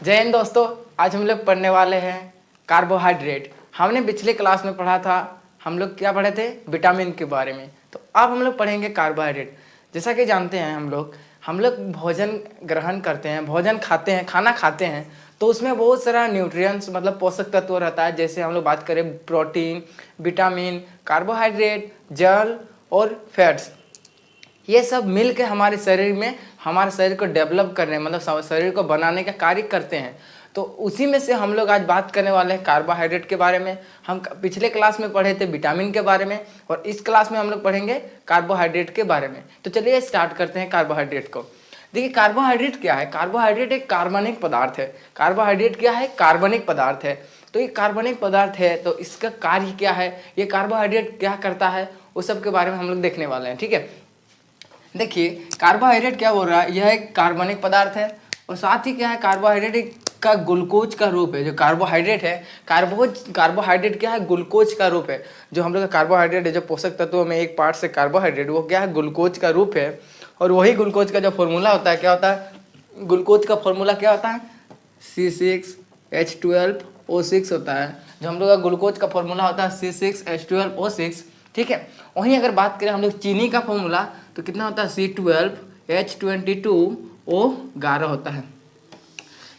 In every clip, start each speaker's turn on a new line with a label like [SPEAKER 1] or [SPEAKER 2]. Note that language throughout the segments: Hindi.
[SPEAKER 1] जय हिंद दोस्तों। आज हम लोग पढ़ने वाले हैं कार्बोहाइड्रेट। हमने पिछले क्लास में पढ़ा था, हम लोग क्या पढ़े थे, विटामिन के बारे में। तो अब हम लोग पढ़ेंगे कार्बोहाइड्रेट। जैसा कि जानते हैं हम लोग भोजन ग्रहण करते हैं, भोजन खाते हैं, खाना खाते हैं, तो उसमें बहुत सारा न्यूट्रिएंट्स मतलब पोषक तत्व रहता है। जैसे हम लोग बात करें प्रोटीन, विटामिन, कार्बोहाइड्रेट, जल और फैट्स, ये सब मिल के हमारे शरीर को डेवलप करने मतलब शरीर को बनाने का कार्य करते हैं। तो उसी में से हम लोग आज बात करने वाले हैं कार्बोहाइड्रेट के बारे में। हम पिछले क्लास में पढ़े थे विटामिन के बारे में, और इस क्लास में हम लोग पढ़ेंगे कार्बोहाइड्रेट के बारे में। तो चलिए स्टार्ट करते हैं कार्बोहाइड्रेट को। देखिए कार्बोहाइड्रेट क्या है। कार्बोहाइड्रेट एक कार्बनिक पदार्थ है। कार्बोहाइड्रेट क्या है, कार्बनिक पदार्थ है। तो ये कार्बनिक पदार्थ है, तो इसका कार्य क्या है, ये कार्बोहाइड्रेट क्या करता है, उस सब के बारे में हम लोग देखने वाले हैं। ठीक है, देखिए कार्बोहाइड्रेट क्या बोल रहा है, यह एक कार्बनिक पदार्थ है, और साथ ही क्या है, कार्बोहाइड्रेट का ग्लूकोज का रूप है। जो कार्बोहाइड्रेट है, कार्बोहाइड्रेट क्या है, ग्लूकोज का रूप है। जो हम लोग का कार्बोहाइड्रेट है, जो पोषक तत्वों में एक पार्ट से कार्बोहाइड्रेट, वो क्या है, ग्लूकोज का रूप है। और वही ग्लूकोज का जो फॉर्मूला होता है, क्या होता है, ग्लूकोज का फॉर्मूला क्या होता है, C6H12O6 होता है। जो हम लोग का ग्लूकोज का फॉर्मूला होता है C6H12O6। ठीक है, वहीं अगर बात करें हम लोग चीनी का फॉर्मूला, तो कितना होता है, C12H22O11 होता है।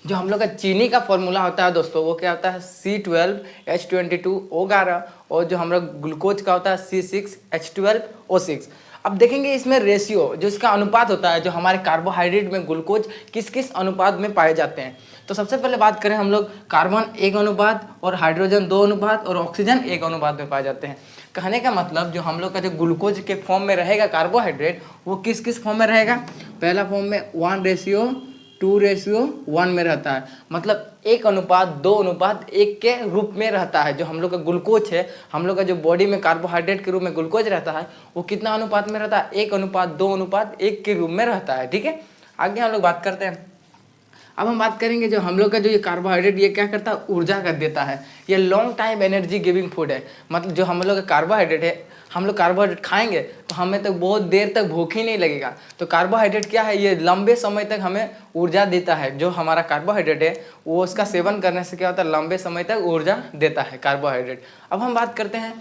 [SPEAKER 1] जो हम लोग का चीनी का फॉर्मूला होता है दोस्तों, वो क्या होता है, C12H22O11, और जो हम लोग ग्लूकोज का होता है C6H12O6। अब देखेंगे इसमें रेशियो, जो इसका अनुपात होता है, जो हमारे कार्बोहाइड्रेट में ग्लूकोज किस किस अनुपात में पाए जाते हैं। तो सबसे पहले बात करें हम लोग, कार्बन 1 अनुपात और हाइड्रोजन 2 अनुपात और ऑक्सीजन 1 अनुपात में पाए जाते हैं। कहने का मतलब जो हम लोग का जो ग्लूकोज के फॉर्म में रहेगा कार्बोहाइड्रेट, वो किस किस फॉर्म में रहेगा, पहला फॉर्म में 1:2:1 में रहता है। मतलब 1:2:1 के रूप में रहता है। जो हम लोग का ग्लूकोज है, हम लोग का जो बॉडी में कार्बोहाइड्रेट के रूप में ग्लूकोज रहता है, वो कितना अनुपात में रहता है, 1:2:1 के रूप में रहता है। ठीक है, आगे हम लोग बात करते हैं। अब हम बात करेंगे जो हम लोग का जो ये कार्बोहाइड्रेट, ये क्या करता है, ऊर्जा कर देता है। ये long time energy giving food है। मतलब जो हम लोग का कार्बोहाइड्रेट है, हम लोग कार्बोहाइड्रेट खाएंगे तो हमें तो बहुत देर तक भूख ही नहीं लगेगा। तो कार्बोहाइड्रेट क्या है, ये लंबे समय तक हमें ऊर्जा देता है। जो हमारा कार्बोहाइड्रेट है, वो उसका सेवन करने से क्या होता है, लंबे समय तक ऊर्जा देता है कार्बोहाइड्रेट। अब हम बात करते हैं,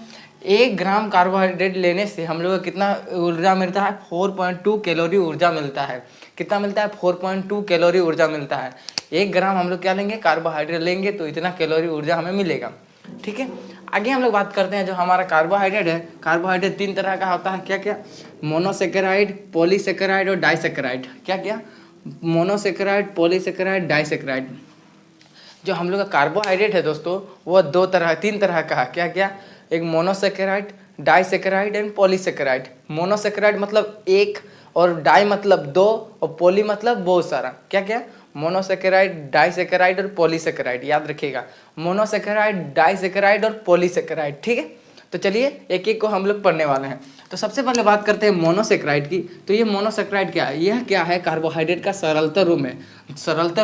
[SPEAKER 1] 1 ग्राम कार्बोहाइड्रेट लेने से हम लोग को कितना ऊर्जा मिलता है, 4.2 कैलोरी ऊर्जा मिलता है। कितना मिलता है, 4.2 कैलोरी ऊर्जा मिलता है। 1 ग्राम हम लोग क्या लेंगे, कार्बोहाइड्रेट लेंगे, तो इतना कैलोरी ऊर्जा हमें मिलेगा। ठीक है, आगे हम लोग बात करते हैं जो हमारा कार्बोहाइड्रेट है। कार्बोहाइड्रेट 3 तरह का होता है, क्या क्या, मोनोसेकेराइड, पॉलीसेकेराइड और डाइसेकेराइड। क्या क्या, मोनोसेकेराइड, पॉलीसेकेराइड, डाइसेकेराइड। जो हम लोग का कार्बोहाइड्रेट है दोस्तों, वो 3 तरह का है। क्या क्या, एक monosaccharide, disaccharide and polysaccharide. Monosaccharide मतलब एक, और डाई मतलब 2, और पॉली मतलब बहुत सारा। क्या क्या, मोनोसेकेराइड, डाइसेकेराइड और पॉलीसेकेराइड। याद रखिएगा, मोनोसेकेराइड, डाइसेकेराइड और पॉलीसेकेराइड। ठीक है, तो चलिए एक एक को हम लोग पढ़ने वाले हैं। तो सबसे पहले बात करते हैं मोनोसेकेराइड की। तो ये मोनोसेकेराइड क्या है, यह क्या है, कार्बोहाइड्रेट का सरलतर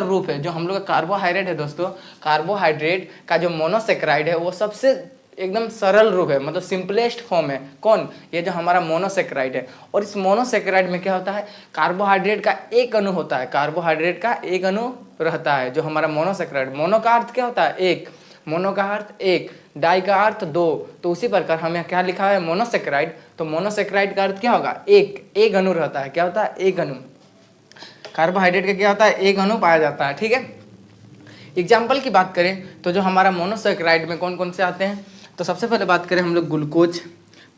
[SPEAKER 1] रूप है। जो हम लोग का कार्बोहाइड्रेट है दोस्तों, कार्बोहाइड्रेट का जो मोनोसेकेराइड है, वो सबसे एकदम सरल रूप है, मतलब सिंपलेस्ट फॉर्म है। कौन, ये जो हमारा मोनोसेकेराइड है। और इस मोनोसेकेराइड में क्या होता है, कार्बोहाइड्रेट का एक अणु होता है। कार्बोहाइड्रेट का एक अणु रहता है जो हमारा मोनोसेकेराइड। मोनो का अर्थ क्या होता है, एक, मोनो का अर्थ एक, डाई का अर्थ 2। तो उसी प्रकार हमें क्या लिखा है, मोनोसेकेराइड। तो मोनोसेकेराइड का अर्थ क्या होगा, एक अणु रहता है। क्या होता है, एक अणु। कार्बोहाइड्रेट का क्या होता है, एक अणु पाया जाता है। ठीक है, एग्जाम्पल की बात करें तो जो हमारा मोनोसेकेराइड में कौन कौन से आते हैं, तो सबसे पहले बात करें हम लोग ग्लूकोज,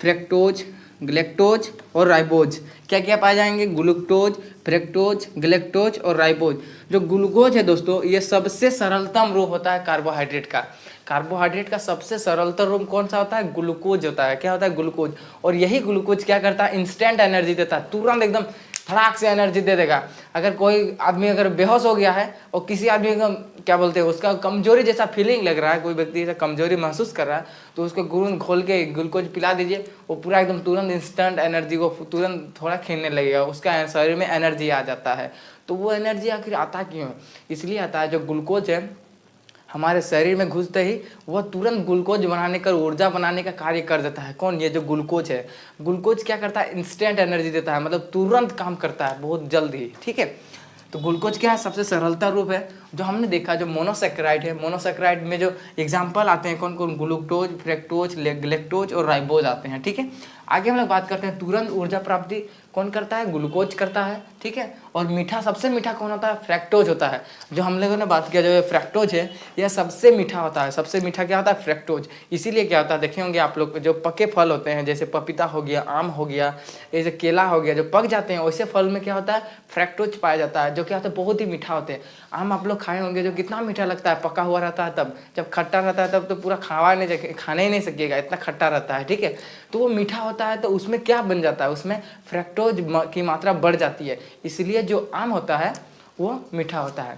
[SPEAKER 1] फ्रक्टोज, ग्लेक्टोज और राइबोज। क्या क्या पाए जाएंगे, ग्लूकोज, फ्रक्टोज, ग्लेक्टोज और राइबोज। जो ग्लूकोज है दोस्तों, ये सबसे सरलतम रूप होता है कार्बोहाइड्रेट का। कार्बोहाइड्रेट का सबसे सरलतम रूप कौन सा होता है, ग्लूकोज होता है। क्या होता है, ग्लूकोज। और यही ग्लूकोज क्या करता है, इंस्टेंट एनर्जी देता है, तुरंत एकदम फटाक से एनर्जी दे देगा। अगर कोई आदमी अगर बेहोश हो गया है, और किसी आदमी का क्या बोलते हैं, उसका कमजोरी जैसा फीलिंग लग रहा है, कोई व्यक्ति ऐसा कमजोरी महसूस कर रहा है, तो उसको गुरुन घोल के ग्लूकोज पिला दीजिए, वो पूरा एकदम तुरंत इंस्टेंट एनर्जी को तुरंत थोड़ा खींचने लगेगा, उसका शरीर में एनर्जी आ जाता है। तो वो एनर्जी आखिर आता क्यों है, इसलिए आता है, जो ग्लूकोज है हमारे शरीर में घुसते ही वह तुरंत ग्लूकोज बनाने का, ऊर्जा बनाने का कार्य कर देता है। कौन, ये जो ग्लूकोज है। ग्लूकोज क्या करता है, इंस्टेंट एनर्जी देता है, मतलब तुरंत काम करता है, बहुत जल्द ही। ठीक है, तो ग्लूकोज क्या है, सबसे सरलता रूप है जो हमने देखा, जो मोनोसेक्राइड है। मोनोसेक्राइड में जो एग्जाम्पल आते हैं कौन कौन, ग्लूकोज, फ्रक्टोज, ग्लेक्टोज और राइबोज आते हैं। ठीक है, आगे हम लोग बात करते हैं तुरंत ऊर्जा प्राप्ति कौन करता है, ग्लूकोज करता है। ठीक है, और मीठा, सबसे मीठा कौन होता है, फ्रक्टोज होता है। जो हम लोगों ने बात किया, जो फ्रक्टोज है यह सबसे मीठा होता है। सबसे मीठा क्या होता है, फ्रक्टोज। इसीलिए क्या होता है, देखे होंगे आप लोग, जो पके फल होते हैं जैसे पपीता हो गया, आम हो गया, जैसे केला हो गया, जो पक जाते हैं वैसे फल में क्या होता है, फ्रक्टोज पाया जाता है, जो क्या होता है, बहुत ही मीठा होते हैं। आम आप लोग खाए होंगे, जो कितना मीठा लगता है, पका हुआ रहता है तब, जब खट्टा रहता है तब तो पूरा खाने ही नहीं सकेगा, इतना खट्टा रहता है। ठीक है, तो वो मीठा होता है तो उसमें क्या बन जाता है, उसमें फ्रक्टोज की मात्रा बढ़ जाती है, इसलिए जो आम होता है वो मीठा होता है।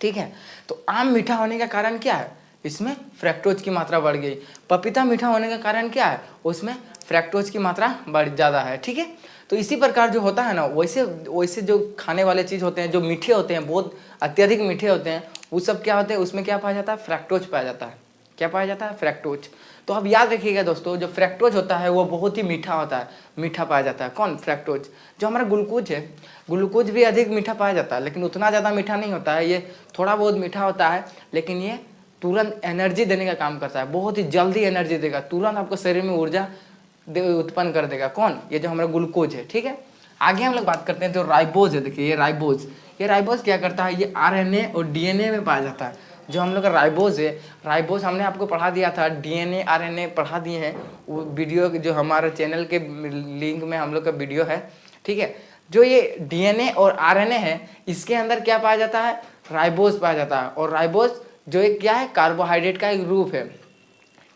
[SPEAKER 1] ठीक है, तो आम मीठा होने का कारण क्या है, इसमें फ्रक्टोज की मात्रा बढ़ गई। पपीता मीठा होने का कारण क्या है, उसमें फ्रक्टोज की मात्रा बढ़ ज़्यादा है। ठीक है, तो इसी प्रकार जो होता है ना, वैसे वैसे जो खाने वाले चीज़ होते हैं जो मीठे होते हैं, बहुत अत्यधिक मीठे होते हैं, वो सब क्या होते हैं, उसमें क्या पाया जाता है, फ्रक्टोज पाया जाता है। क्या पाया जाता है, फ्रक्टोज। तो अब याद रखिएगा दोस्तों, जो फ्रक्टोज होता है वो बहुत ही मीठा होता है, मीठा पाया जाता है। कौन, फ्रक्टोज। जो हमारा ग्लूकोज है, ग्लूकोज भी अधिक मीठा पाया जाता है, लेकिन उतना ज़्यादा मीठा नहीं होता है, ये थोड़ा बहुत मीठा होता है, लेकिन ये तुरंत एनर्जी देने का काम करता है, बहुत ही जल्दी एनर्जी देगा, तुरंत आपको शरीर में ऊर्जा उत्पन्न कर देगा। कौन, ये जो हमारा ग्लूकोज है। ठीक है, आगे हम लोग बात करते हैं जो राइबोज है। देखिए ये राइबोज क्या करता है, ये आरएनए और डीएनए में पाया जाता है। जो हम लोग का राइबोज है, राइबोज हमने आपको पढ़ा दिया था, डीएनए आरएनए पढ़ा दिए हैं, वो वीडियो जो हमारे चैनल के लिंक में हम लोग का वीडियो है। ठीक है, जो ये डीएनए और आरएनए है, इसके अंदर क्या पाया जाता है, राइबोज पाया जाता है। और राइबोज जो एक क्या है, कार्बोहाइड्रेट का एक रूप है।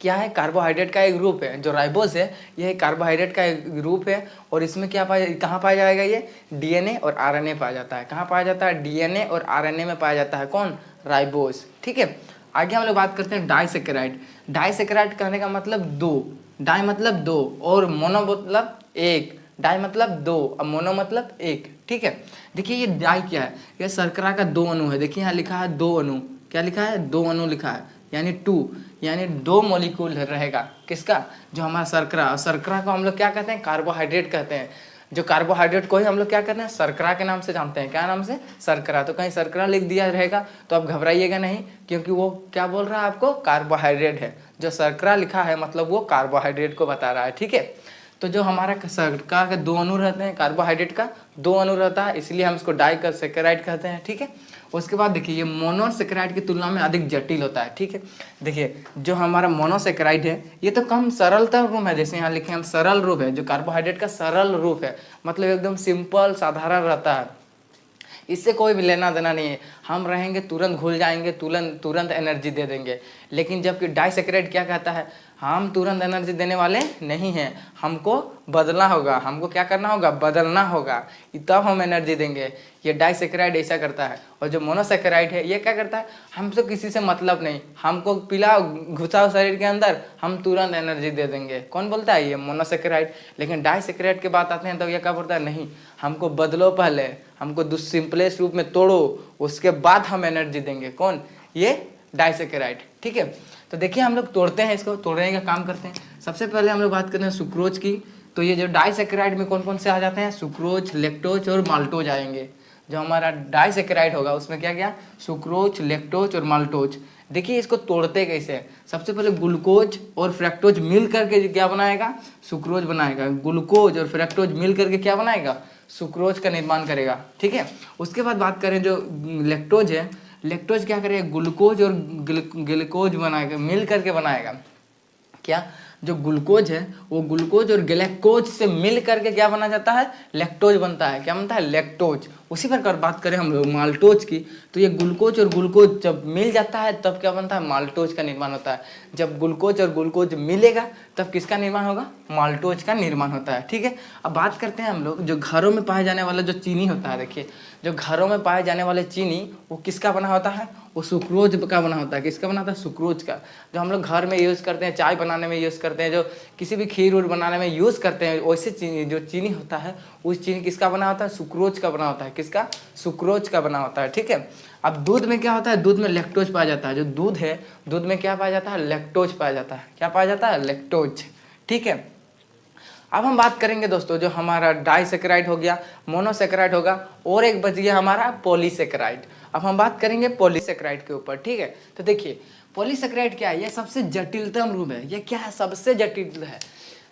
[SPEAKER 1] क्या है, कार्बोहाइड्रेट का एक रूप है। जो राइबोज है यह कार्बोहाइड्रेट का एक रूप है, और इसमें क्या कहाँ पाया जाएगा, ये डीएनए और आरएनए पाया जाता है। कहाँ पाया जाता है, डीएनए और आरएनए में पाया जाता है। कौन, राइबोज। ठीक है, आगे हम लोग बात करते हैं डाइसेकेराइड। डाइसेकेराइड कहने का मतलब दो, डाई मतलब दो और मोनो मतलब एक। डाई मतलब दो और मोनो मतलब एक। ठीक है, देखिए ये डाई क्या है, ये शर्करा का दो अणु है। देखिए यहाँ लिखा है दो अणु, क्या लिखा है, दो अणु लिखा है, यानी टू, यानी दो मॉलिक्यूल रहेगा। किसका, जो हमारा शर्करा। शर्करा को हम लोग क्या कहते हैं, कार्बोहाइड्रेट कहते हैं। जो कार्बोहाइड्रेट को ही हम लोग क्या कहते हैं, शर्करा के नाम से जानते हैं। क्या नाम से, शर्करा। तो कहीं शर्करा लिख दिया रहेगा तो आप घबराइएगा नहीं, क्योंकि वो क्या बोल रहा है आपको, कार्बोहाइड्रेट है। जो शर्करा लिखा है मतलब वो कार्बोहाइड्रेट को बता रहा है। ठीक है, तो जो हमारा शर्करा के दो अणु रहते हैं, कार्बोहाइड्रेट का दो अणु रहता है, इसलिए हम इसको डाइसेकेराइड कहते हैं। ठीक है, उसके बाद देखिए ये मोनोसेकेराइड की तुलना में अधिक जटिल होता है। ठीक है, देखिए जो हमारा मोनोसेकेराइड है ये तो कम सरलता रूप है, जैसे यहाँ लिखे हम सरल रूप है। जो कार्बोहाइड्रेट का सरल रूप है, मतलब एकदम सिंपल साधारण रहता है, इससे कोई भी लेना देना नहीं है। हम रहेंगे तुरंत घुल जाएंगे, तुरंत एनर्जी दे देंगे। लेकिन जबकि डाइसेकेराइड क्या कहता है, हम तुरंत एनर्जी देने वाले नहीं हैं, हमको बदलना होगा। हमको क्या करना होगा, बदलना होगा, तब हम एनर्जी देंगे। ये डाइसेकेराइड ऐसा करता है। और जो मोनोसेकेराइड है ये क्या करता है, हमसे किसी से मतलब नहीं, हमको पिलाओ, घुसाओ शरीर के अंदर, हम तुरंत एनर्जी दे देंगे। कौन बोलता है, ये मोनोसेकेराइड। लेकिन डाइसेकेराइड की बात आते हैं तो ये क्या बोलता है, नहीं, हमको बदलो, पहले हमको सिंपलेस्ट रूप में तोड़ो, उसके बाद हम एनर्जी देंगे। कौन, ये डाइसेकेराइड। ठीक है, तो देखिए हम लोग तोड़ते हैं, इसको तोड़ने का काम करते हैं। सबसे पहले हम लोग बात करते हैं सुक्रोज की। तो ये जो डाइसेकेराइड में कौन कौन से आ जाते हैं, सुक्रोज, लेक्टोज और माल्टोज आएंगे। जो हमारा डाइसेकेराइड होगा उसमें क्या क्या, सुक्रोज, लेक्टोज और माल्टोज। देखिए इसको तोड़ते कैसे हैं। सबसे पहले ग्लूकोज और फ्रक्टोज मिल करके क्या बनाएगा, सुक्रोज बनाएगा। ग्लूकोज और फ्रक्टोज मिल करके क्या बनाएगा, सुक्रोज का निर्माण करेगा। ठीक है, उसके बाद बात करें जो लेक्टोज है, लेक्टोज क्या करेगा, ग्लूकोज और ग्लूकोज बनाएगा, मिल करके बनाएगा। क्या, जो ग्लूकोज है वो ग्लूकोज और ग्लूकोज से मिल करके क्या बना जाता है, लैक्टोज बनता है। क्या बनता है, लैक्टोज। उसी प्रकार बात करें हम लोग माल्टोज की, तो ये ग्लूकोज और ग्लूकोज जब मिल जाता है तब क्या बनता है, माल्टोज का निर्माण होता है। जब ग्लूकोज और ग्लूकोज मिलेगा तब किसका निर्माण होगा, माल्टोज का निर्माण होता है। ठीक है, अब बात करते हैं हम लोग जो घरों में पाए जाने वाला जो चीनी होता है। देखिए जो घरों में पाए जाने वाले चीनी वो किसका बना होता है, वो सुक्रोज का बना होता है। किसका बना होता है, सुक्रोज का। जो हम लोग घर में यूज़ करते हैं, चाय बनाने में यूज़ करते हैं, जो किसी भी खीर उर बनाने में यूज़ करते हैं, वैसे चीनी जो चीनी होता है उस चीनी किसका बना होता है, सुक्रोज का बना होता है। किसका, सुक्रोज का बना होता है। ठीक है, अब दूध में क्या होता है, दूध में लैक्टोज पाया जाता है। जो दूध है, दूध में क्या पाया जाता है, लैक्टोज पाया जाता है। क्या पाया जाता है, लैक्टोज। ठीक है, अब हम बात करेंगे दोस्तों जो हमारा डाइसेकेराइड हो गया, मोनोसेकेराइड होगा, और एक बच गया हमारा पॉलीसेकेराइड। अब हम बात करेंगे पॉलीसेकेराइड के ऊपर, ठीक है। तो देखिए पॉलीसेकेराइड क्या है, ये सबसे जटिलतम रूप है। ये क्या है, सबसे जटिल है।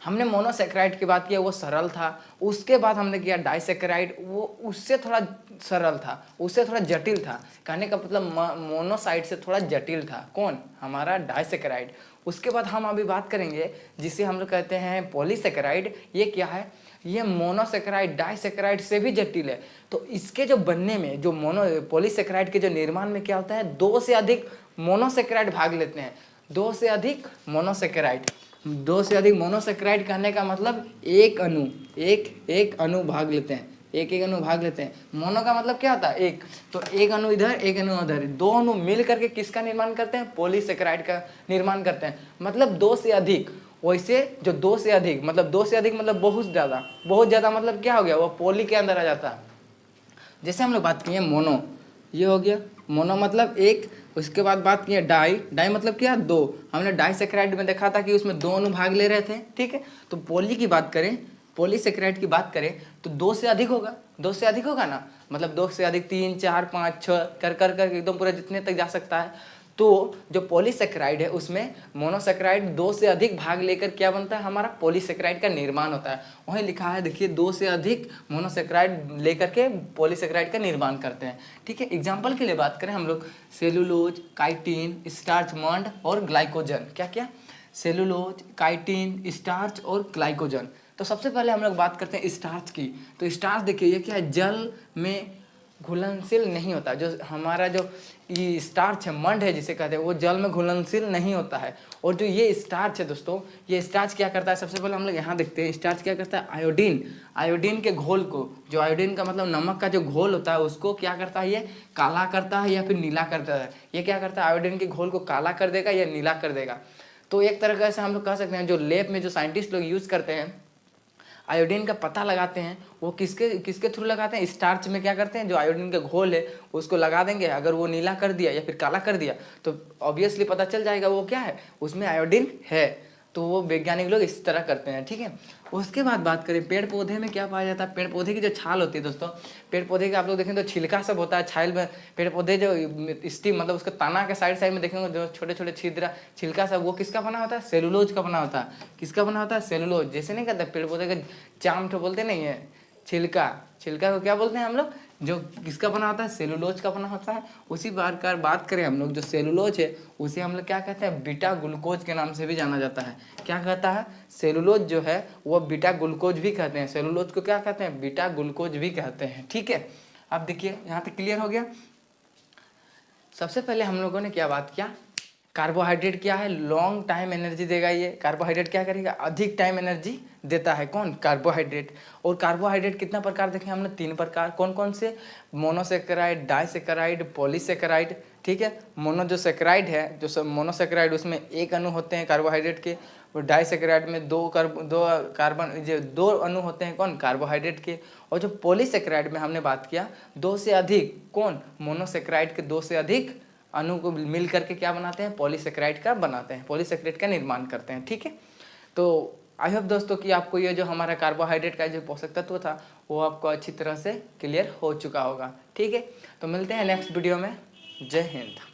[SPEAKER 1] हमने मोनोसेकेराइड की बात किया, वो सरल था। उसके बाद हमने किया डाइसेकेराइड, वो उससे थोड़ा सरल था, उससे थोड़ा जटिल था। कहने का मतलब मोनोसाइड से थोड़ा जटिल था कौन, हमारा डाइसेकेराइड। उसके बाद हम अभी बात करेंगे जिसे हम लोग कहते हैं पॉलीसेकेराइड। ये क्या है, ये मोनोसेकेराइड डाइसेकेराइड से भी जटिल है। तो इसके जो बनने में, जो पॉलीसेकेराइड के जो निर्माण में क्या होता है, 2 से अधिक मोनोसेकेराइड भाग लेते हैं। 2 से अधिक मोनोसेकेराइड, 2 से अधिक मोनोसेकेराइड कहने का मतलब एक एक अणु भाग लेते हैं, एक अणु भाग लेते हैं। मोनो का मतलब क्या होता है, एक। तो एक अणु इधर, एक अणु उधर, 2 अणु मिल करके किसका निर्माण करते हैं, पॉलीसेकेराइड का निर्माण करते हैं। मतलब 2 से अधिक। वैसे जो 2 से अधिक मतलब, 2 से अधिक मतलब बहुत ज़्यादा, बहुत ज़्यादा मतलब क्या हो गया, वो पॉली के अंदर आ जाता है। जैसे हम लोग बात किए मोनो, ये हो गया मोनो मतलब एक। उसके बाद बात किए डाई, डाई मतलब क्या, 2। हमने डाइसेकेराइड में देखा था कि उसमें 2 अणु भाग ले रहे थे, ठीक है। तो पॉली की बात करें, पॉलीसेकेराइड की बात करें तो 2 से अधिक होगा, 2 से अधिक होगा ना। मतलब 2 से अधिक 3, 4, 5, 6 कर कर कर एकदम पूरा जितने तक जा सकता है। तो जो पॉलीसेकेराइड है उसमें मोनोसेकेराइड 2 से अधिक भाग लेकर क्या बनता है, हमारा पॉलीसेकेराइड का निर्माण होता है। वहीं लिखा है देखिए, 2 से अधिक मोनोसेकेराइड लेकर के पॉलीसेकेराइड का निर्माण करते हैं, ठीक है। एग्जाम्पल के लिए बात करें हम लोग, सेलुलोज, काइटिन, स्टार्च, मंड और ग्लाइकोजन। क्या क्या, सेलुलोज, काइटिन, स्टार्च और ग्लाइकोजन। तो सबसे पहले हम लोग बात करते हैं स्टार्च की। तो स्टार्च देखिए, ये क्या है, जल में घुलनशील नहीं होता। जो हमारा जो ये स्टार्च है, मंड है जिसे कहते हैं, वो जल में घुलनशील नहीं होता है। और जो ये स्टार्च है दोस्तों, ये स्टार्च क्या करता है, सबसे पहले हम लोग यहाँ देखते हैं स्टार्च क्या करता है, आयोडीन, आयोडीन के घोल को, जो आयोडीन का मतलब नमक का जो घोल होता है, उसको क्या करता है, ये काला करता है या फिर नीला करता है। ये क्या करता है, आयोडीन के घोल को काला कर देगा या नीला कर देगा। तो एक तरह से हम लोग कह सकते हैं, जो लैब में जो साइंटिस्ट लोग यूज़ करते हैं, आयोडीन का पता लगाते हैं, वो किसके किसके थ्रू लगाते हैं, स्टार्च में क्या करते हैं, जो आयोडीन का घोल है उसको लगा देंगे। अगर वो नीला कर दिया या फिर काला कर दिया तो ऑब्वियसली पता चल जाएगा वो क्या है, उसमें आयोडीन है। तो वो वैज्ञानिक लोग इस तरह करते हैं, ठीक है। उसके बाद बात करें पेड़ पौधे में क्या पाया जाता है। पेड़ पौधे की जो छाल होती है दोस्तों, पेड़ पौधे के आप लोग देखें तो छिलका सब होता है, छाल में पेड़ पौधे जो स्टीम मतलब उसका तना के साइड साइड में देखेंगे जो छोटे छोटे छिद्र छिलका सब, वो किसका बना होता है, सेलुलोज का बना होता है। किसका बना होता है, सेलुलोज। जैसे नहीं कहते पेड़ पौधे का चाम तो बोलते नहीं है, छिलका, छिलका को क्या बोलते हैं हम लोग, जो किसका बना होता है, सेलुलोज का बना होता है। उसी बार बात करें हम लोग, जो सेलुलोज है उसे हम लोग क्या कहते हैं, बीटा ग्लूकोज के नाम से भी जाना जाता है। क्या कहता है, सेलुलोज जो है वो बीटा ग्लूकोज भी कहते हैं। सेलुलोज को क्या कहते हैं, बीटा ग्लूकोज भी कहते हैं, ठीक है। अब देखिए यहाँ तक क्लियर हो गया। सबसे पहले हम लोगों ने क्या बात किया, कार्बोहाइड्रेट क्या है, लॉन्ग टाइम एनर्जी देगा। ये कार्बोहाइड्रेट क्या करेगा, अधिक टाइम एनर्जी देता है, कौन, कार्बोहाइड्रेट। और कार्बोहाइड्रेट कितना प्रकार देखे हमने, 3 प्रकार। कौन कौन से, मोनोसेकेराइड, डाइसेकेराइड, पॉलीसेकेराइड, ठीक है। मोनो जो सेकेराइड है, जो मोनोसेकेराइड उसमें एक अणु होते हैं कार्बोहाइड्रेट के, और डाइसेकेराइड में दो कार्बन जो 2 अणु होते हैं, कौन, कार्बोहाइड्रेट के। और जो पॉलीसेकेराइड में हमने बात किया 2 से अधिक, कौन, मोनोसेकेराइड के 2 से अधिक अणु को मिल करके क्या बनाते हैं, पॉलीसेकेराइड का बनाते हैं, पॉलीसेकेराइड का निर्माण करते हैं, ठीक है। तो आई होप दोस्तों कि आपको ये जो हमारा कार्बोहाइड्रेट का जो पोषक तत्व था वो आपको अच्छी तरह से क्लियर हो चुका होगा, ठीक है। तो मिलते हैं नेक्स्ट वीडियो में। जय हिंद।